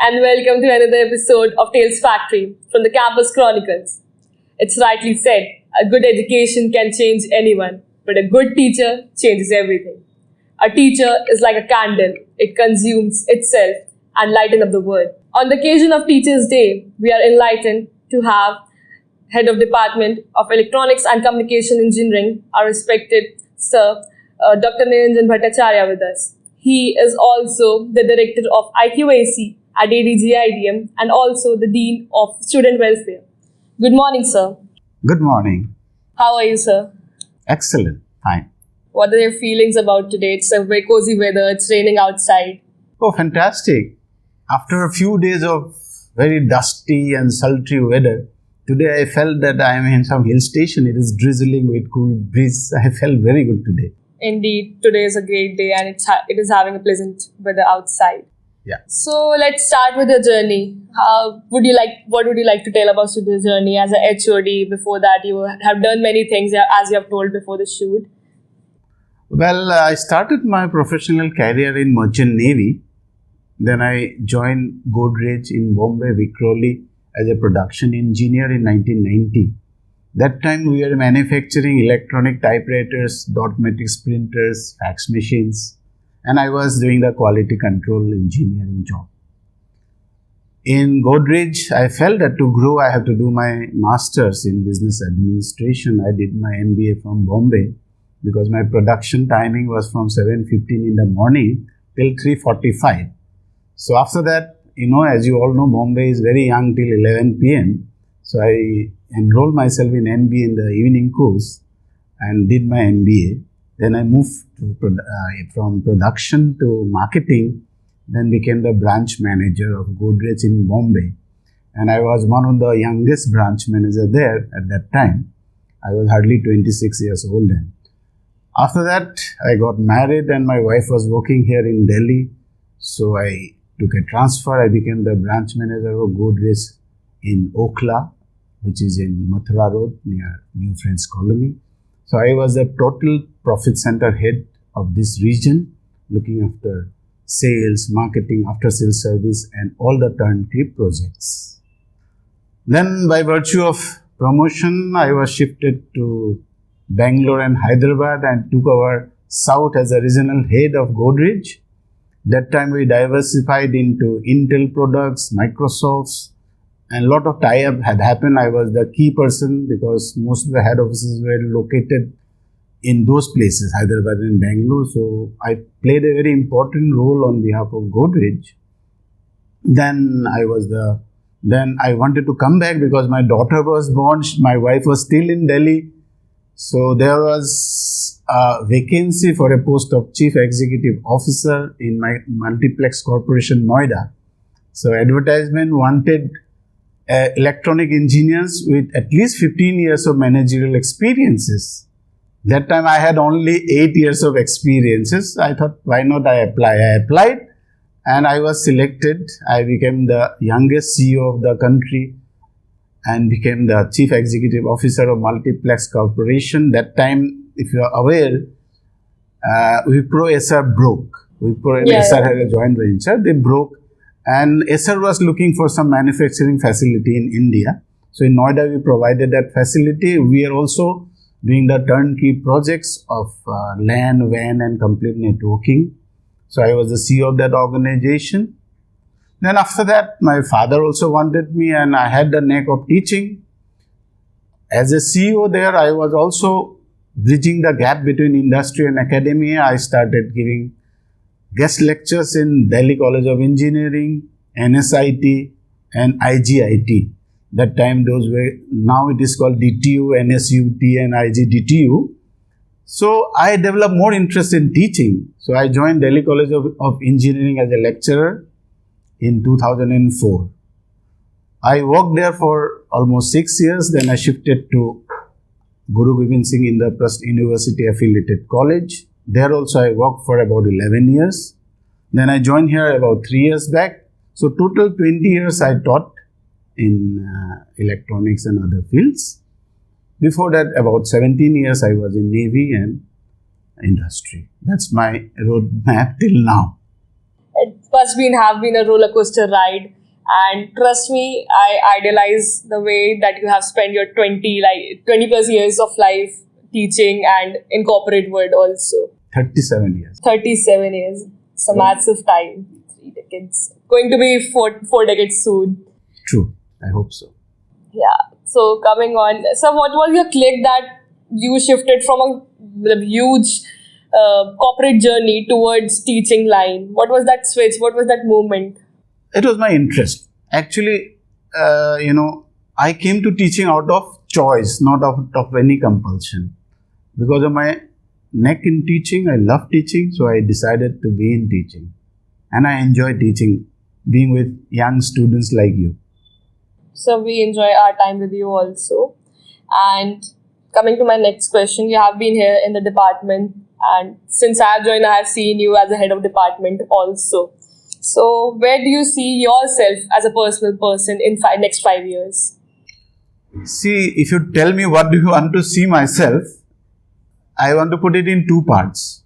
and welcome to another episode of Tales Factory from the Campus Chronicles. It's rightly said, a good education can change anyone, but a good teacher changes everything. A teacher is like a candle, it consumes itself and lightens up the world. On the occasion of Teachers' Day, we are enlightened to have Head of Department of Electronics and Communication Engineering, our respected Sir, Dr. Niranjan Bhattacharya with us. He is also the Director of IQAC at ADGIDM and also the Dean of Student Welfare. Good morning, sir. Good morning. How are you, sir? Excellent. Fine. What are your feelings about today? It's a very cozy weather. It's raining outside. Oh, fantastic. After a few days of very dusty and sultry weather, today I felt that I am in some hill station. It is drizzling with cool breeze. I felt very good today. Indeed, today is a great day and it is having a pleasant weather outside. Yeah. So let's start with your journey. What would you like to tell about your journey as a H.O.D? Before that, you have done many things as you have told before the shoot. Well, I started my professional career in Merchant Navy. Then I joined Godrej in Bombay, Vikhroli as a production engineer in 1990. That time we were manufacturing electronic typewriters, dot matrix printers, fax machines, and I was doing the quality control engineering job. In Godrej, I felt that to grow I have to do my master's in business administration. I did my MBA from Bombay because my production timing was from 7:15 in the morning till 3:45. So after that, as you all know, Bombay is very young till 11 p.m. So I enrolled myself in MBA in the evening course and did my MBA. Then I moved from production to marketing, then became the branch manager of Godrej in Bombay. And I was one of the youngest branch manager there at that time. I was hardly 26 years old then. After that, I got married and my wife was working here in Delhi. So I took a transfer. I became the branch manager of Godrej in Okhla, which is in Mathura Road near New Friends Colony. So I was the total profit center head of this region, looking after sales, marketing, after sales service and all the turnkey projects. Then by virtue of promotion, I was shifted to Bangalore and Hyderabad and took over South as a regional head of Godrej. That time we diversified into Intel products, Microsoft's, and a lot of tie-up had happened. I was the key person because most of the head offices were located in those places, Hyderabad and Bangalore. So I played a very important role on behalf of Godrej. Then I wanted to come back because my daughter was born. My wife was still in Delhi. So there was a vacancy for a post of Chief Executive Officer in my Multiplex Corporation, Noida. So advertisement wanted electronic engineers with at least 15 years of managerial experiences. That time I had only 8 years of experiences. I thought, why not I apply? I applied and I was selected. I became the youngest CEO of the country and became the Chief Executive Officer of Multiplex Corporation. That time, if you are aware, Wipro SR broke. Wipro and SR had a joint venture. They broke. And SR was looking for some manufacturing facility in India. So in Noida, we provided that facility. We are also doing the turnkey projects of LAN, WAN and complete networking. So I was the CEO of that organization. Then after that, my father also wanted me and I had the knack of teaching. As a CEO there, I was also bridging the gap between industry and academia. I started giving guest lectures in Delhi College of Engineering, NSIT and IGIT. That time now it is called DTU, NSUT and IGDTU. So I developed more interest in teaching. So I joined Delhi College of Engineering as a lecturer in 2004. I worked there for almost 6 years. Then I shifted to Guru Gobind Singh Indraprasth University Affiliated College. There also I worked for about 11 years. Then I joined here about 3 years back. So total 20 years I taught in electronics and other fields. Before that, about 17 years I was in Navy and industry. That's my roadmap till now. must have been a roller coaster ride. And trust me, I idealize the way that you have spent your 20 plus years of life teaching and in corporate world also. 37 years. 37 years. It's a massive time. 3 decades. Going to be four decades soon. True. I hope so. Yeah. So coming on. So what was your click that you shifted from a huge corporate journey towards teaching line? What was that switch? What was that movement? It was my interest. Actually, I came to teaching out of choice, not out of any compulsion. Because of my neck in teaching, I love teaching, so I decided to be in teaching. And I enjoy teaching, being with young students like you. So we enjoy our time with you also. And coming to my next question, you have been here in the department, and since I have joined, I have seen you as a head of department also. So where do you see yourself as a personal person in next 5 years? See, if you tell me what do you want to see myself, I want to put it in two parts.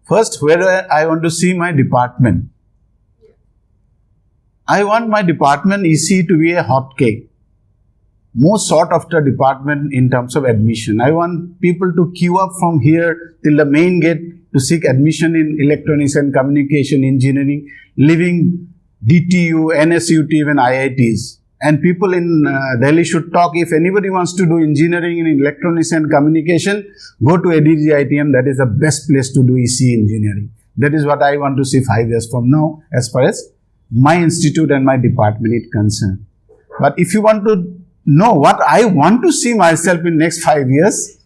First, where I want to see my department. I want my department EC to be a hot cake. Most sought after department in terms of admission. I want people to queue up from here till the main gate to seek admission in electronics and communication engineering, leaving DTU, NSUT, even IITs. And people in Delhi should talk, if anybody wants to do engineering in electronics and communication, go to ADGITM. That is the best place to do EC engineering. That is what I want to see 5 years from now as far as my institute and my department is concerned. But if you want to know what I want to see myself in next 5 years,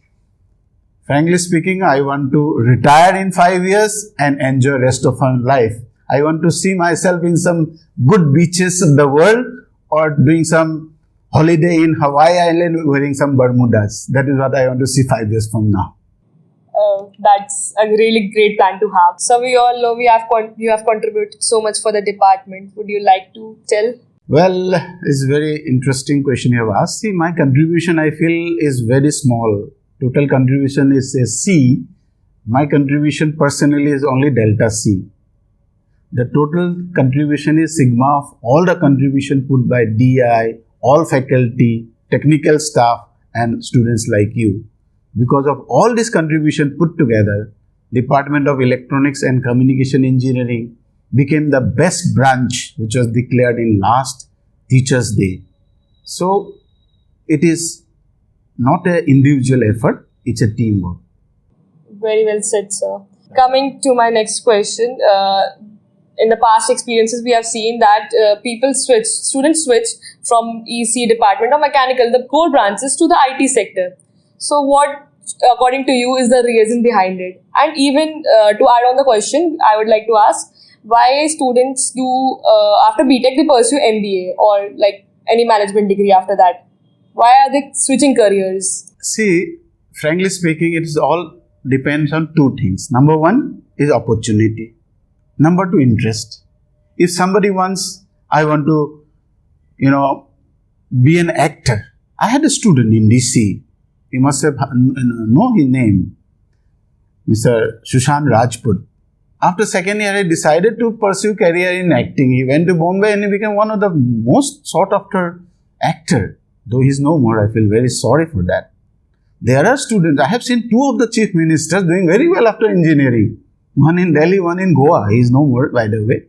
frankly speaking, I want to retire in 5 years and enjoy rest of my life. I want to see myself in some good beaches of the world or doing some holiday in Hawaii Island wearing some Bermudas. That is what I want to see 5 years from now. That's a really great plan to have. So we all know you have contributed so much for the department. Would you like to tell? Well, it's a very interesting question you have asked. See, my contribution I feel is very small. Total contribution is a C. My contribution personally is only delta C. The total contribution is sigma of all the contribution put by DI, all faculty, technical staff and students like you. Because of all this contribution put together, Department of Electronics and Communication Engineering became the best branch which was declared in last Teachers' Day. So, it is not an individual effort, it's a teamwork. Very well said, sir. Coming to my next question, in the past experiences, we have seen that students switch from EC department or mechanical, the core branches, to the IT sector. So what, according to you, is the reason behind it? And even to add on the question, I would like to ask, why students do, after BTech, they pursue MBA or like any management degree after that? Why are they switching careers? See, frankly speaking, it is all depends on two things. Number one is opportunity. Number two, interest. If somebody wants, I want to, be an actor. I had a student in DC. You must have know his name, Mr. Sushant Rajput. After second year, he decided to pursue career in acting. He went to Bombay and he became one of the most sought after actor. Though he's no more, I feel very sorry for that. There are students, I have seen two of the chief ministers doing very well after engineering. One in Delhi, one in Goa. He is no more, by the way.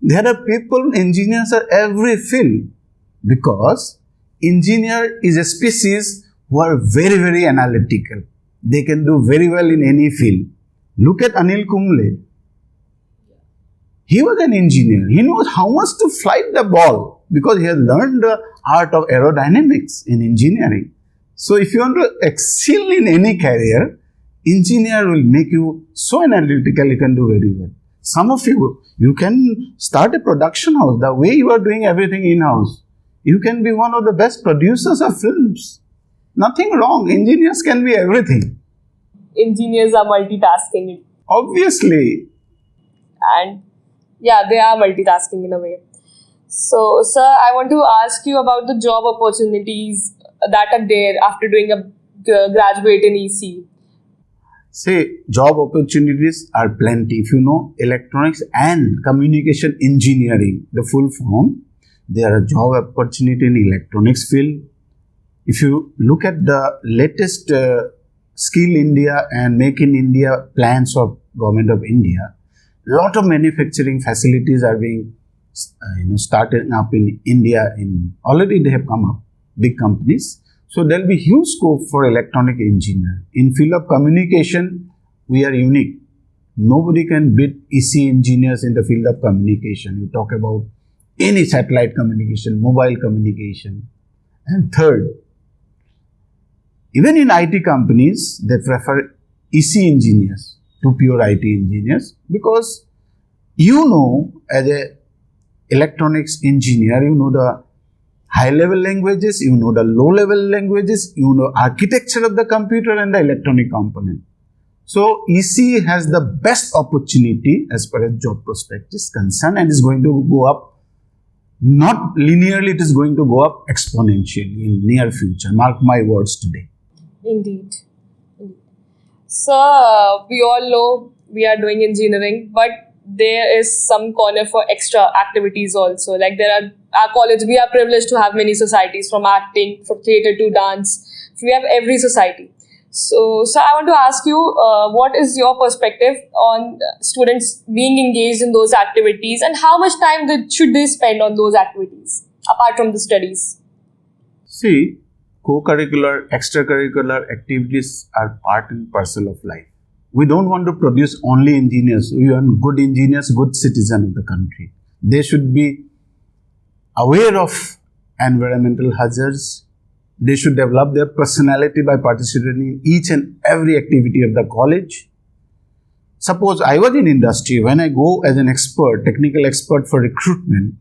There are people, engineers are every field. Because engineer is a species who are very, very analytical. They can do very well in any field. Look at Anil Kumble. He was an engineer. He knows how much to flight the ball because he has learned the art of aerodynamics in engineering. So if you want to excel in any career, engineer will make you so analytical you can do very well. Some of you can start a production house. The way you are doing everything in-house, you can be one of the best producers of films. Nothing wrong. Engineers can be everything. Engineers are multitasking. Obviously. And yeah, they are multitasking in a way. So, sir, I want to ask you about the job opportunities that are there after doing a graduate in EC. Say, job opportunities are plenty. If you know electronics and communication engineering, the full form, there are job opportunity in electronics field. If you look at the latest Skill India and Make in India plans of Government of India, lot of manufacturing facilities are being started up in India. Already they have come up, big companies. So there will be huge scope for electronic engineer. In field of communication, we are unique. Nobody can beat EC engineers in the field of communication. You talk about any satellite communication, mobile communication. And third, even in IT companies, they prefer EC engineers to pure IT engineers, because as a electronics engineer, the high level languages, the low level languages, architecture of the computer and the electronic component. So EC has the best opportunity as far as job prospect is concerned, and is going to go up, not linearly, it is going to go up exponentially in near future. Mark my words today. Indeed. So, we all know we are doing engineering, but there is some corner for extra activities also. Like our college, we are privileged to have many societies, from acting, from theatre to dance. We have every society. So I want to ask you, what is your perspective on students being engaged in those activities, and how much time should they spend on those activities apart from the studies? See, co-curricular, extracurricular activities are part and parcel of life. We don't want to produce only engineers. We want good engineers, good citizens of the country. They should be aware of environmental hazards. They should develop their personality by participating in each and every activity of the college. Suppose I was in industry, when I go as an expert, technical expert for recruitment,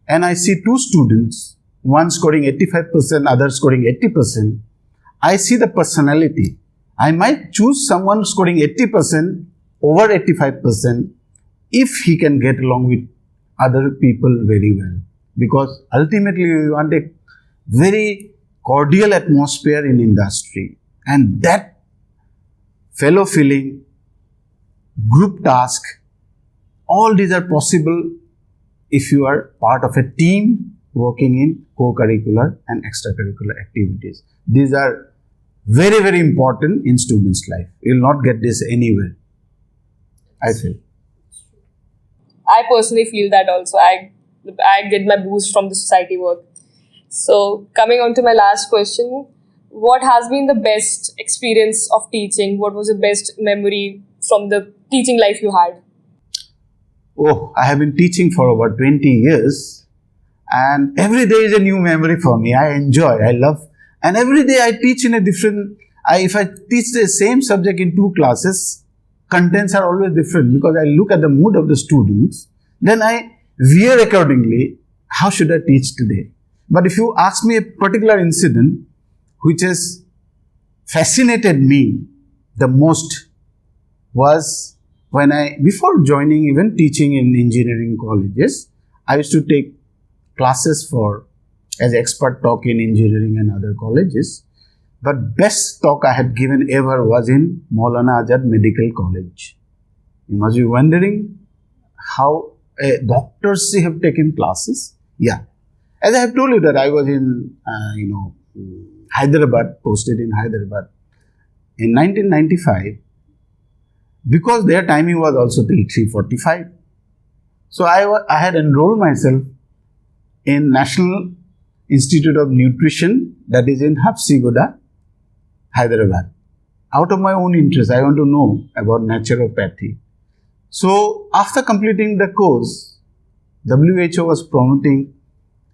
and I see two students, one scoring 85%, other scoring 80%, I see the personality. I might choose someone scoring 80% over 85% if he can get along with other people very well. Because ultimately we want a very cordial atmosphere in industry. And that fellow feeling, group task, all these are possible if you are part of a team working in co-curricular and extracurricular activities. These are very, very important in students' life. You will not get this anywhere, I feel. I personally feel that also. I get my boost from the society work. So coming on to my last question, what has been the best experience of teaching? What was the best memory from the teaching life you had? Oh, I have been teaching for over 20 years, and every day is a new memory for me. I enjoy, I love, and every day I teach in a different, if I teach the same subject in two classes, contents are always different, because I look at the mood of the students, then I veer accordingly, how should I teach today? But if you ask me a particular incident which has fascinated me the most, was when before joining even teaching in engineering colleges, I used to take classes as expert talk in engineering and other colleges. But best talk I had given ever was in Maulana Azad Medical College. You must be wondering how doctors have taken classes. Yeah. As I have told you that I was in, Hyderabad, posted in Hyderabad in 1995, because their timing was also till 3:45. So I had enrolled myself in National Institute of Nutrition, that is in Hafsigoda, Hyderabad. Out of my own interest, I want to know about naturopathy. So after completing the course, WHO was promoting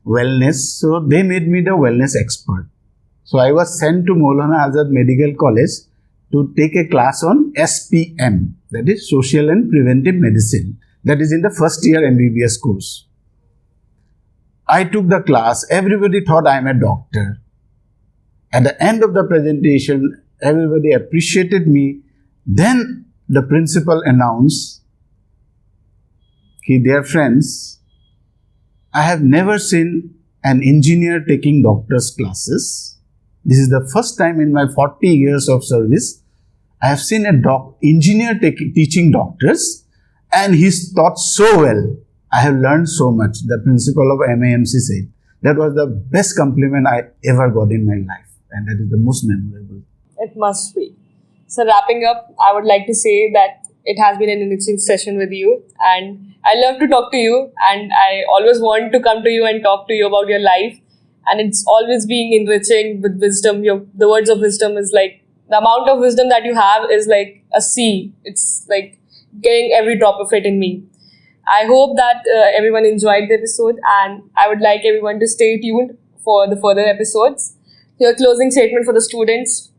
wellness, so they made me the wellness expert. So I was sent to Maulana Azad Medical College to take a class on SPM, that is Social and Preventive Medicine. That is in the first year MBBS course. I took the class, everybody thought I am a doctor. At the end of the presentation, everybody appreciated me. Then the principal announced, dear friends, I have never seen an engineer taking doctor's classes. This is the first time in my 40 years of service I have seen a engineer teaching doctors, and he's taught so well. I have learned so much. The principal of MAMC said that was the best compliment I ever got in my life, and that is the most memorable. It must be. So wrapping up, I would like to say that it has been an enriching session with you, and I love to talk to you, and I always want to come to you and talk to you about your life, and it's always being enriching with wisdom. The words of wisdom is like, the amount of wisdom that you have is like a sea. It's like getting every drop of it in me. I hope that everyone enjoyed the episode, and I would like everyone to stay tuned for the further episodes. Your closing statement for the students.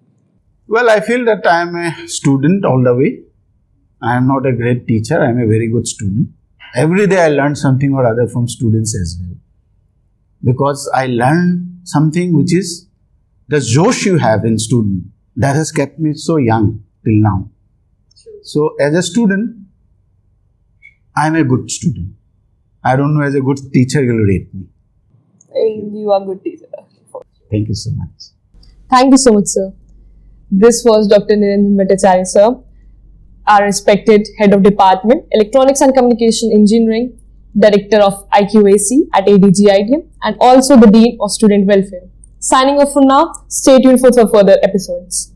Well, I feel that I am a student all the way. I am not a great teacher. I am a very good student. Every day I learn something or other from students as well. Because I learn something which is the josh you have in student. That has kept me so young till now. So as a student, I am a good student. I don't know, as a good teacher you will rate me. And you are a good teacher. Thank you so much. Thank you so much, sir. This was Dr. Niranjan Bhattacharya Sir, our respected Head of Department, Electronics and Communication Engineering, Director of IQAC at ADGIDM, and also the Dean of Student Welfare. Signing off for now, stay tuned for some further episodes.